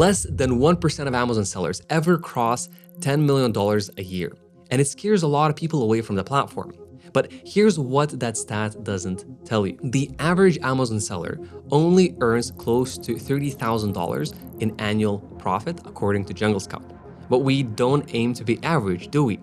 Less than 1% of Amazon sellers ever cross $10 million a year, and it scares a lot of people away from the platform. But here's what that stat doesn't tell you. The average Amazon seller only earns close to $30,000 in annual profit, according to Jungle Scout. But we don't aim to be average, do we?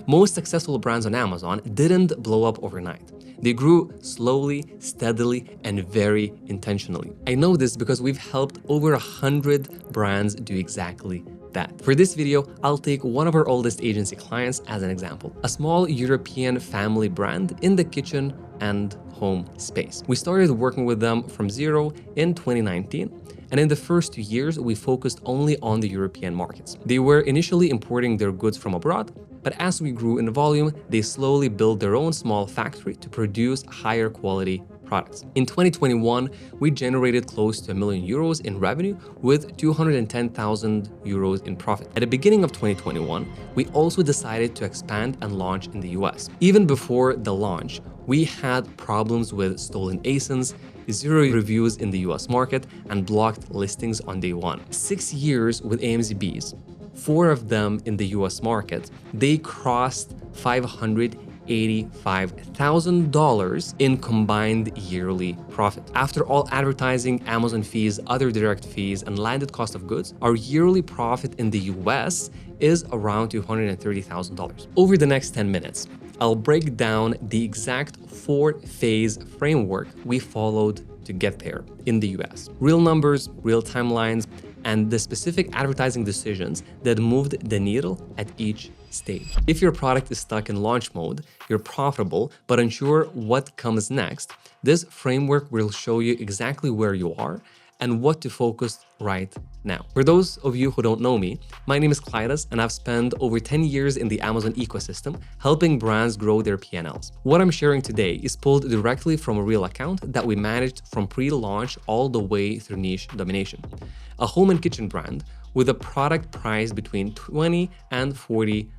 Most successful brands on Amazon didn't blow up overnight. They grew slowly, steadily, and very intentionally. I know this because we've helped over 100 brands do exactly that. For this video, I'll take one of our oldest agency clients as an example, a small European family brand in the kitchen and home space. We started working with them from zero in 2019. And in the first 2 years, we focused only on the European markets. They were initially importing their goods from abroad, but as we grew in volume, they slowly built their own small factory to produce higher quality products. In 2021, we generated close to €1 million in revenue with 210,000 euros in profit. At the beginning of 2021, we also decided to expand and launch in the US. Even before the launch, we had problems with stolen ASINs, 0 reviews in the US market, and blocked listings on day one. 6 years with AMZBs, 4 of them in the US market, they crossed $585,000 in combined yearly profit. After all advertising, Amazon fees, other direct fees, and landed cost of goods, our yearly profit in the US is around $230,000. Over the next 10 minutes, I'll break down the exact 4-phase framework we followed to get there in the US. Real numbers, real timelines, and the specific advertising decisions that moved the needle at each stage. If your product is stuck in launch mode, you're profitable but unsure what comes next, this framework will show you exactly where you are and what to focus right now. For those of you who don't know me, my name is Klaidas, and I've spent over 10 years in the Amazon ecosystem helping brands grow their P&Ls. What I'm sharing today is pulled directly from a real account that we managed from pre-launch all the way through niche domination. A home and kitchen brand with a product price between $20 and $40,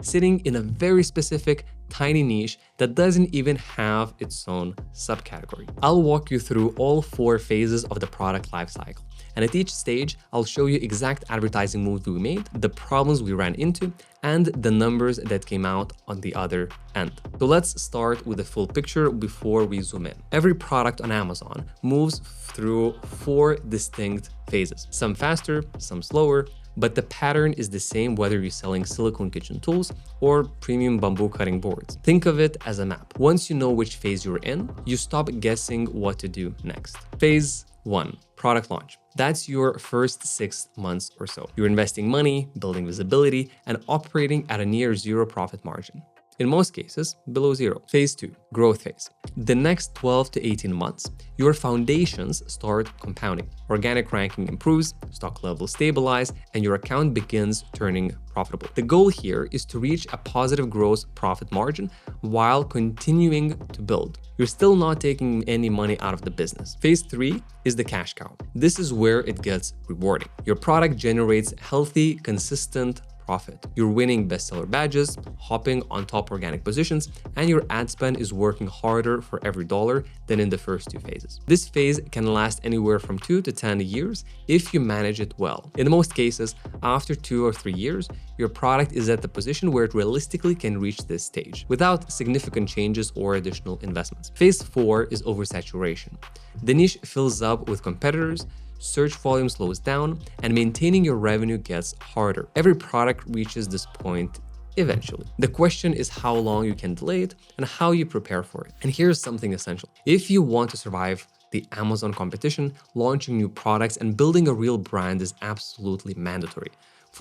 sitting in a very specific tiny niche that doesn't even have its own subcategory. I'll walk you through all 4 phases of the product lifecycle. And at each stage, I'll show you exact advertising moves we made, the problems we ran into, and the numbers that came out on the other end. So let's start with the full picture before we zoom in. Every product on Amazon moves through 4 distinct phases, some faster, some slower, but the pattern is the same whether you're selling silicone kitchen tools or premium bamboo cutting boards. Think of it as a map. Once you know which phase you're in, you stop guessing what to do next. Phase 1, product launch. That's your first 6 months or so. You're investing money, building visibility, and operating at a near 0 profit margin. In most cases, below 0. Phase 2, growth phase. The next 12 to 18 months, your foundations start compounding. Organic ranking improves, stock levels stabilize, and your account begins turning profitable. The goal here is to reach a positive gross profit margin while continuing to build. You're still not taking any money out of the business. Phase 3 is the cash cow. This is where it gets rewarding. Your product generates healthy, consistent profit. You're winning bestseller badges, hopping on top organic positions, and your ad spend is working harder for every dollar than in the first 2 phases. This phase can last anywhere from 2 to 10 years if you manage it well. In most cases, after 2 or 3 years, your product is at the position where it realistically can reach this stage without significant changes or additional investments. Phase 4 is oversaturation. The niche fills up with competitors, search volume slows down, and maintaining your revenue gets harder. Every product reaches this point eventually. The question is how long you can delay it and how you prepare for it. And here's something essential. If you want to survive the Amazon competition, launching new products and building a real brand is absolutely mandatory.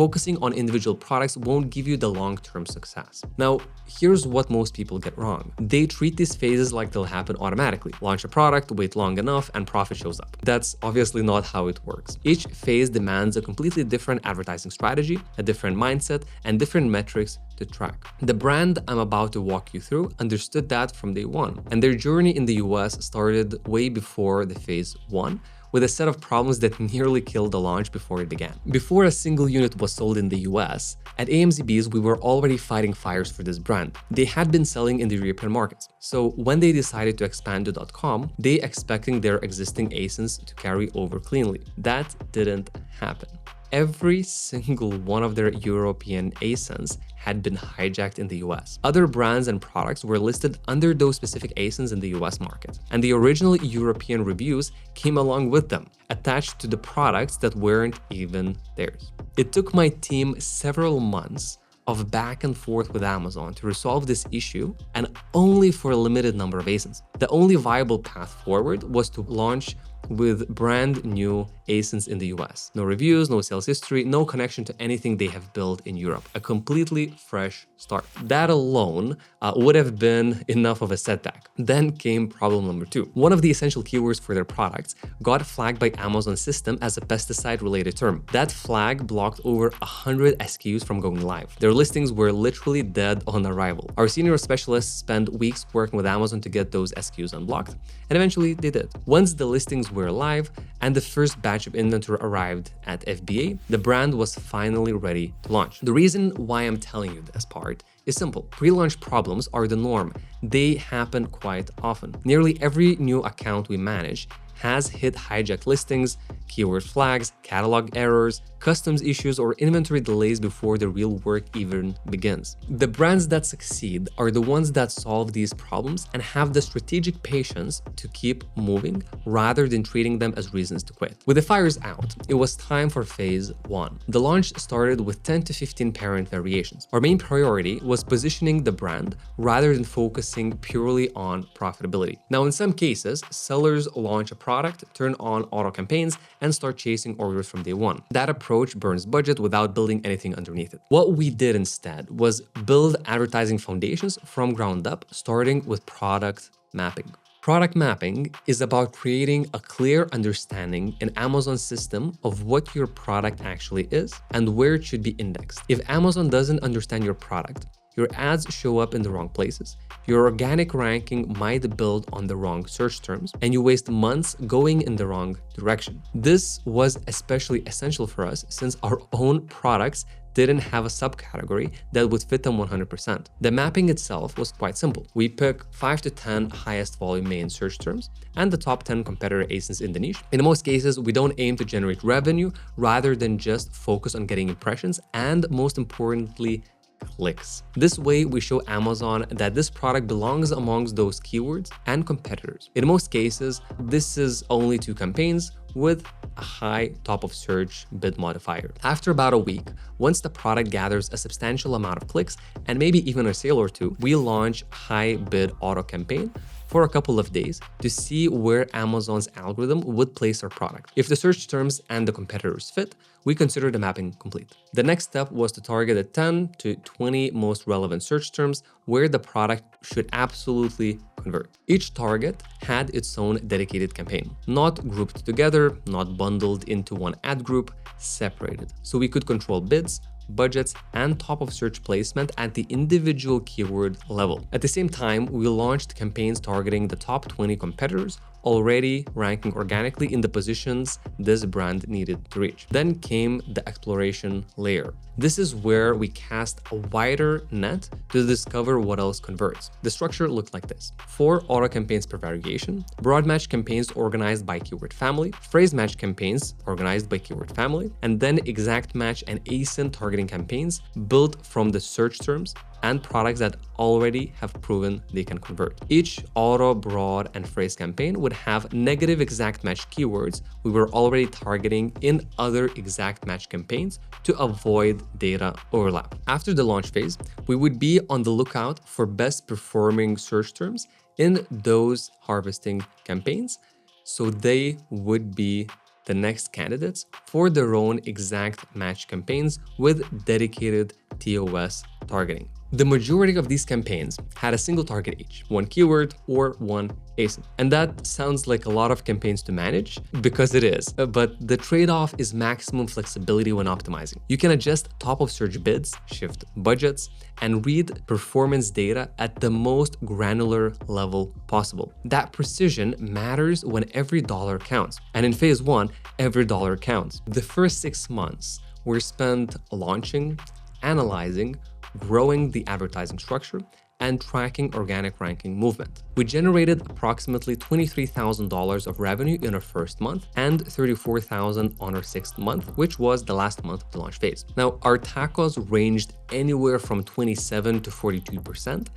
Focusing on individual products won't give you the long-term success. Now, here's what most people get wrong. They treat these phases like they'll happen automatically. Launch a product, wait long enough, and profit shows up. That's obviously not how it works. Each phase demands a completely different advertising strategy, a different mindset, and different metrics to track. The brand I'm about to walk you through understood that from day one, and their journey in the US started way before the phase 1, with a set of problems that nearly killed the launch before it began. Before a single unit was sold in the US, at AMZBs we were already fighting fires for this brand. They had been selling in the European markets. So when they decided to expand to .com, they expecting their existing ASINs to carry over cleanly. That didn't happen. every single one of their European ASINs had been hijacked in the US. Other brands and products were listed under those specific ASINs in the US market, and the original European reviews came along with them, attached to the products that weren't even theirs. It took my team several months of back and forth with Amazon to resolve this issue, and only for a limited number of ASINs. The only viable path forward was to launch with brand new ASINs in the US. No reviews, no sales history, no connection to anything they have built in Europe. A completely fresh start. That alone would have been enough of a setback. Then came problem number 2. One of the essential keywords for their products got flagged by Amazon's system as a pesticide-related term. That flag blocked over 100 SKUs from going live. Their listings were literally dead on arrival. Our senior specialists spent weeks working with Amazon to get those SKUs unblocked, and eventually they did. Once the listings were live and the first batch of inventory arrived at FBA, the brand was finally ready to launch. The reason why I'm telling you this part is simple. Pre-launch problems are the norm. They happen quite often. Nearly every new account we manage has hit hijacked listings, keyword flags, catalog errors, customs issues, or inventory delays before the real work even begins. The brands that succeed are the ones that solve these problems and have the strategic patience to keep moving rather than treating them as reasons to quit. With the fires out, it was time for phase 1. The launch started with 10 to 15 parent variations. Our main priority was positioning the brand rather than focusing purely on profitability. Now, in some cases, sellers launch a product, turn on auto campaigns, and start chasing orders from day one. That approach burns budget without building anything underneath it. What we did instead was build advertising foundations from ground up, starting with product mapping. Product mapping is about creating a clear understanding in Amazon's system of what your product actually is and where it should be indexed. If Amazon doesn't understand your product, your ads show up in the wrong places, your organic ranking might build on the wrong search terms, and you waste months going in the wrong direction. This was especially essential for us since our own products didn't have a subcategory that would fit them 100%. The mapping itself was quite simple. We pick 5 to 10 highest volume main search terms and the top 10 competitor ASINs in the niche. In most cases, we don't aim to generate revenue rather than just focus on getting impressions and, most importantly, clicks. This way, we show Amazon that this product belongs amongst those keywords and competitors. In most cases, this is only 2 campaigns with a high top of search bid modifier. After about a week, once the product gathers a substantial amount of clicks and maybe even a sale or 2, we launch high bid auto campaign for a couple of days to see where Amazon's algorithm would place our product. If the search terms and the competitors fit, we consider the mapping complete. The next step was to target the 10 to 20 most relevant search terms where the product should absolutely convert. Each target had its own dedicated campaign, not grouped together, not bundled into one ad group, separated. So we could control bids, budgets, and top of search placement at the individual keyword level. At the same time, we launched campaigns targeting the top 20 competitors already ranking organically in the positions this brand needed to reach. Then came the exploration layer. This is where we cast a wider net to discover what else converts. The structure looked like this: 4 auto campaigns per variation, broad match campaigns organized by keyword family, phrase match campaigns organized by keyword family, and then exact match and ASIN targeting campaigns built from the search terms and products that already have proven they can convert. Each auto, broad, and phrase campaign would have negative exact match keywords we were already targeting in other exact match campaigns to avoid data overlap. After the launch phase, we would be on the lookout for best performing search terms in those harvesting campaigns, so they would be the next candidates for their own exact match campaigns with dedicated TOS targeting. The majority of these campaigns had a single target each, 1 keyword or 1 ASIN. And that sounds like a lot of campaigns to manage, because it is, but the trade-off is maximum flexibility when optimizing. You can adjust top of search bids, shift budgets, and read performance data at the most granular level possible. That precision matters when every dollar counts. And in phase 1, every dollar counts. The first 6 months were spent launching, analyzing, growing the advertising structure, and tracking organic ranking movement. We generated approximately $23,000 of revenue in our first month and $34,000 on our sixth month, which was the last month of the launch phase. Now, our TACOs ranged anywhere from 27 to 42%,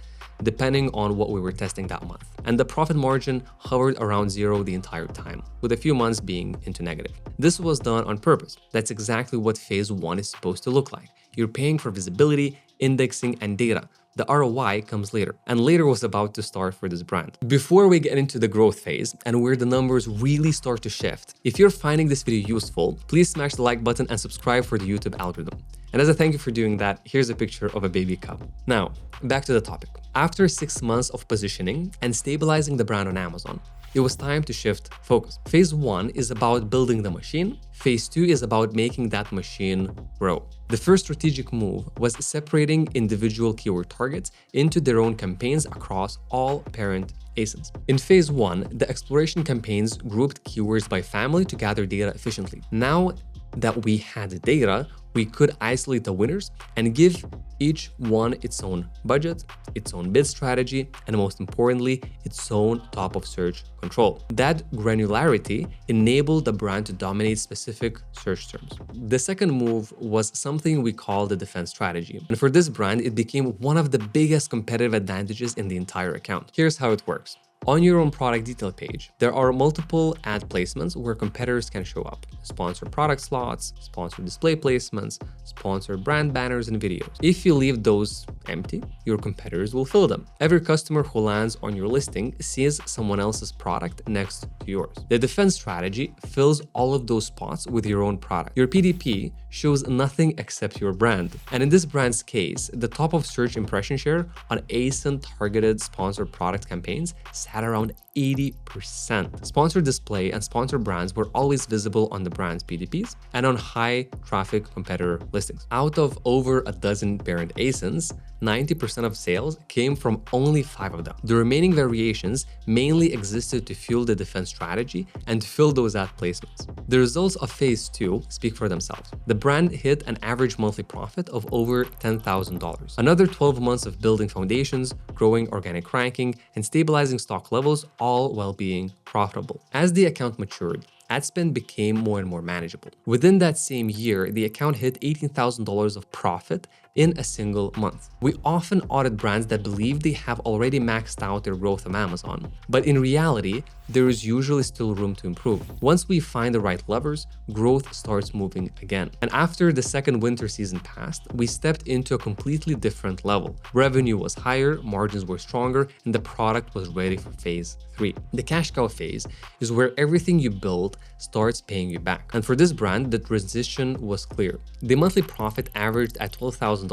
depending on what we were testing that month. And the profit margin hovered around zero the entire time, with a few months being into negative. This was done on purpose. That's exactly what phase one is supposed to look like. You're paying for visibility, indexing, and data. The ROI comes later, and later was about to start for this brand. Before we get into the growth phase and where the numbers really start to shift, if you're finding this video useful, please smash the like button and subscribe for the YouTube algorithm. And as a thank you for doing that, here's a picture of a baby cub. Now, back to the topic. After 6 months of positioning and stabilizing the brand on Amazon, it was time to shift focus. Phase one is about building the machine. Phase two is about making that machine grow. The first strategic move was separating individual keyword targets into their own campaigns across all parent ASINs. In phase one, the exploration campaigns grouped keywords by family to gather data efficiently. Now that we had data, we could isolate the winners and give each one its own budget, its own bid strategy, and most importantly, its own top of search control. That granularity enabled the brand to dominate specific search terms. The second move was something we call the defense strategy. And for this brand, it became one of the biggest competitive advantages in the entire account. Here's how it works. On your own product detail page, there are multiple ad placements where competitors can show up. Sponsored product slots, sponsored display placements, sponsored brand banners and videos. If you leave those empty, your competitors will fill them. Every customer who lands on your listing sees someone else's product next to yours. The defense strategy fills all of those spots with your own product. Your PDP shows nothing except your brand. And in this brand's case, the top of search impression share on ASIN targeted sponsored product campaigns sat around 80%. Sponsored display and sponsored brands were always visible on the brand's PDPs and on high traffic competitor listings. Out of over a dozen parent ASINs, 90% of sales came from only 5 of them. The remaining variations mainly existed to fuel the defense strategy and fill those ad placements. The results of phase 2 speak for themselves. The brand hit an average monthly profit of over $10,000. Another 12 months of building foundations, growing organic ranking, and stabilizing stock levels, all while being profitable. As the account matured, ad spend became more and more manageable. Within that same year, the account hit $18,000 of profit in a single month. We often audit brands that believe they have already maxed out their growth on Amazon, but in reality, there is usually still room to improve. Once we find the right levers, growth starts moving again. And after the second winter season passed, we stepped into a completely different level. Revenue was higher, margins were stronger, and the product was ready for phase 3. The cash cow phase is where everything you build starts paying you back. And for this brand, the transition was clear. The monthly profit averaged at $12,000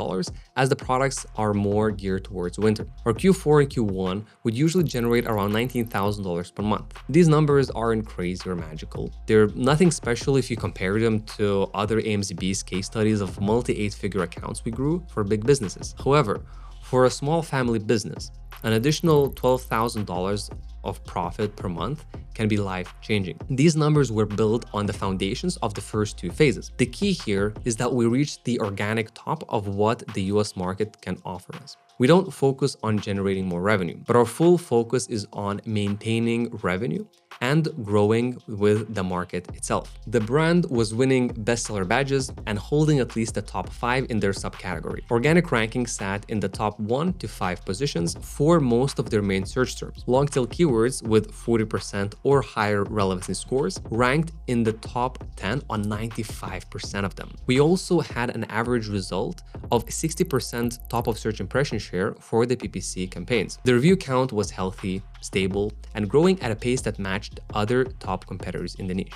as the products are more geared towards winter. Our Q4 and Q1 would usually generate around $19,000 per month. These numbers aren't crazy or magical. They're nothing special if you compare them to other AMZB's case studies of multi-8-figure accounts we grew for big businesses. However, for a small family business, an additional $12,000 of profit per month can be life-changing. These numbers were built on the foundations of the first 2 phases. The key here is that we reached the organic top of what the US market can offer us. We don't focus on generating more revenue, but our full focus is on maintaining revenue and growing with the market itself. The brand was winning bestseller badges and holding at least the top 5 in their subcategory. Organic ranking sat in the top 1 to 5 positions for most of their main search terms. Long-tail keywords with 40% or higher relevancy scores ranked in the top 10 on 95% of them. We also had an average result of 60% top of search impression share for the PPC campaigns. The review count was healthy, stable, and growing at a pace that matched other top competitors in the niche.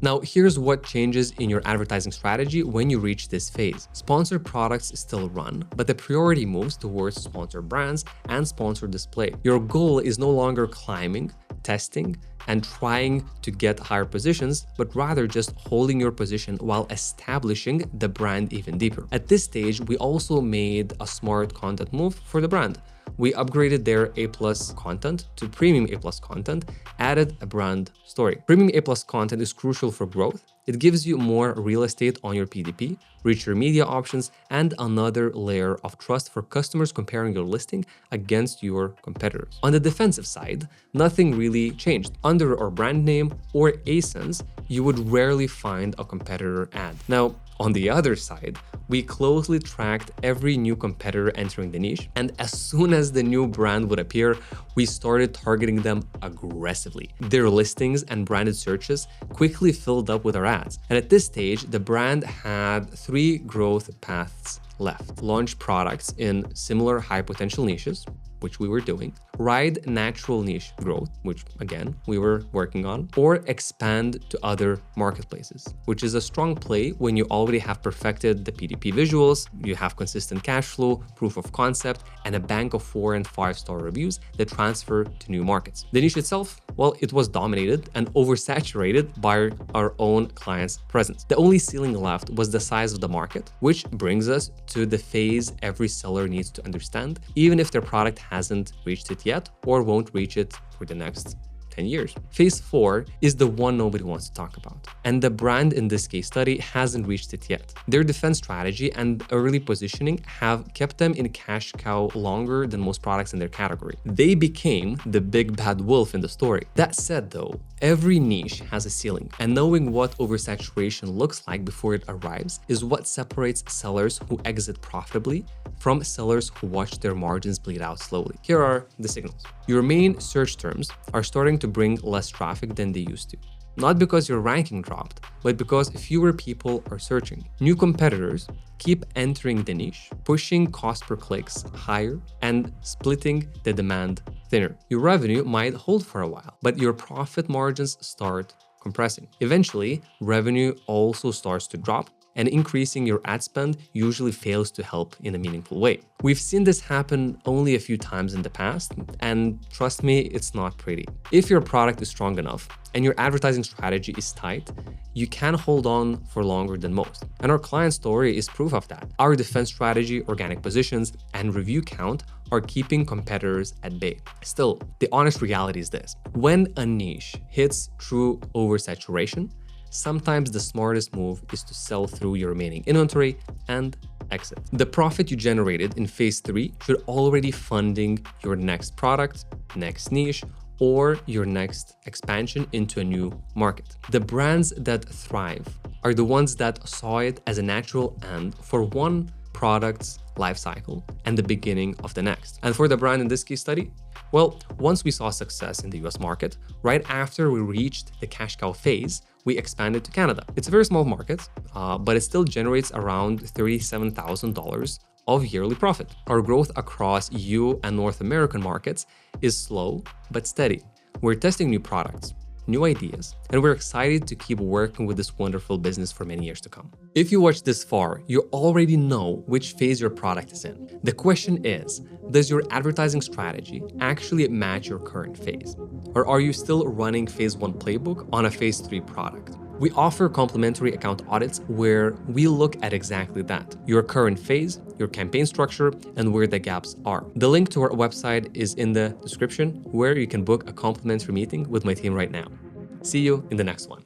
Now, here's what changes in your advertising strategy when you reach this phase. Sponsored products still run, but the priority moves towards sponsored brands and sponsored display. Your goal is no longer climbing, testing, and trying to get higher positions, but rather just holding your position while establishing the brand even deeper. At this stage, we also made a smart content move for the brand. We upgraded their A+ content to premium A+ content, added a brand story. Premium A+ content is crucial for growth It gives you more real estate on your PDP, richer media options, and another layer of trust for customers comparing your listing against your competitors. On the defensive side, nothing really changed. Under our brand name or ASINs, you would rarely find a competitor ad. Now, on the other side, we closely tracked every new competitor entering the niche, and as soon as the new brand would appear, we started targeting them aggressively. Their listings and branded searches quickly filled up with our ads. And at this stage, the brand had 3 growth paths left: launch products in similar high potential niches, which we were doing, ride natural niche growth, which again, we were working on, or expand to other marketplaces, which is a strong play when you already have perfected the PDP visuals, you have consistent cash flow, proof of concept, and a bank of 4- and 5-star reviews that transfer to new markets. The niche itself, well, it was dominated and oversaturated by our own clients' presence. The only ceiling left was the size of the market, which brings us to the phase every seller needs to understand, even if their product hasn't reached it yet or won't reach it for the next 10 years. Phase 4 is the one nobody wants to talk about. And the brand in this case study hasn't reached it yet. Their defense strategy and early positioning have kept them in cash cow longer than most products in their category. They became the big bad wolf in the story. That said though, every niche has a ceiling, and knowing what oversaturation looks like before it arrives is what separates sellers who exit profitably from sellers who watch their margins bleed out slowly. Here are the signals. Your main search terms are starting to bring less traffic than they used to. Not because your ranking dropped, but because fewer people are searching. New competitors keep entering the niche, pushing cost per clicks higher and splitting the demand thinner. Your revenue might hold for a while, but your profit margins start compressing. Eventually, revenue also starts to drop, and increasing your ad spend usually fails to help in a meaningful way. We've seen this happen only a few times in the past, and trust me, it's not pretty. If your product is strong enough and your advertising strategy is tight, you can hold on for longer than most. And our client story is proof of that. Our defense strategy, organic positions, and review count are keeping competitors at bay. Still, the honest reality is this: when a niche hits true oversaturation, sometimes the smartest move is to sell through your remaining inventory and exit. The profit you generated in phase 3 should already funding your next product, next niche, or your next expansion into a new market. The brands that thrive are the ones that saw it as a natural end for one product's life cycle and the beginning of the next. And for the brand in this case study, well, once we saw success in the US market, right after we reached the cash cow phase, we expanded to Canada. It's a very small market, but it still generates around $37,000 of yearly profit. Our growth across EU and North American markets is slow but steady. We're testing new products, new ideas, and we're excited to keep working with this wonderful business for many years to come. If you watched this far, you already know which phase your product is in. The question is, does your advertising strategy actually match your current phase? Or are you still running phase 1 playbook on a phase 3 product? We offer complimentary account audits where we look at exactly that: your current phase, your campaign structure, and where the gaps are. The link to our website is in the description, where you can book a complimentary meeting with my team right now. See you in the next one.